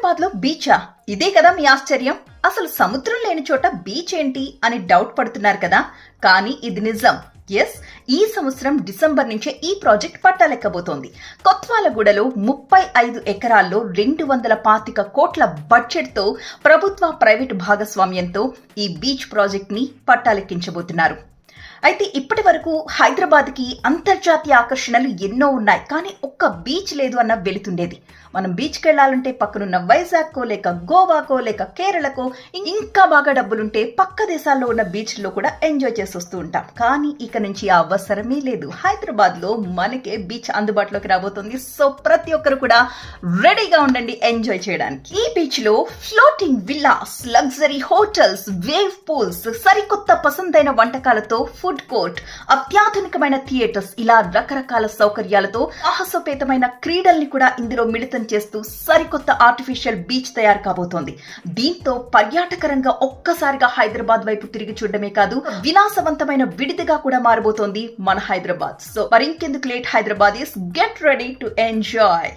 హైదరాబాద్ లో బీచా? ఇదే కదా మీ ఆశ్చర్యం? అసలు సముద్రం లేని చోట బీచ్ ఏంటి అని డౌట్ పడుతున్నారు కదా, కానీ ఇది నిజం. ఎస్, ఈ సంవత్సరం డిసెంబర్ నుంచే ఈ ప్రాజెక్ట్ పట్టాలెక్కబోతోంది. కొత్వాలగూడలో 35 ఎకరాల్లో 225 కోట్ల బడ్జెట్ తో ప్రభుత్వ ప్రైవేటు భాగస్వామ్యంతో ఈ బీచ్ ప్రాజెక్ట్ ని పట్టాలెక్కించబోతున్నారు. అయితే ఇప్పటి వరకు హైదరాబాద్ కి అంతర్జాతీయ ఆకర్షణలు ఎన్నో ఉన్నాయి, కానీ ఒక్క బీచ్ లేదు అన్న వెళుతుండేది. మనం బీచ్కి వెళ్లాలంటే పక్కనున్న వైజాగ్కో లేక గోవాకో లేక కేరళకో, ఇంకా బాగా డబ్బులుంటే పక్క దేశాల్లో ఉన్న బీచ్ లో కూడా ఎంజాయ్ చేసి వస్తూ ఉంటాం. కానీ ఇక నుంచి ఆ అవసరమే లేదు. హైదరాబాద్ లో మనకే బీచ్ అందుబాటులోకి రాబోతుంది. సో ప్రతి ఒక్కరు కూడా రెడీగా ఉండండి ఎంజాయ్ చేయడానికి. ఈ బీచ్ లో floating villas, luxury hotels, wave pools, సరికొత్త పసందైన వంటకాలతో ఫుడ్ కోర్ట్, అత్యాధునికమైన థియేటర్స్, ఇలా రకరకాల సౌకర్యాలతో సాహసోపేతమైన క్రీడల్ని కూడా ఇందులో మిళితం చేస్తూ సరికొత్త ఆర్టిఫిషియల్ బీచ్ తయారు కాబోతోంది. దీంతో పర్యాటక రంగం ఒక్కసారిగా హైదరాబాద్ వైపు తిరిగి చూడడమే కాదు, విలాసవంతమైన విడిదిగా కూడా మారబోతోంది మన హైదరాబాద్. సో మరింకెందుకు late, Hyderabad is get ready to enjoy.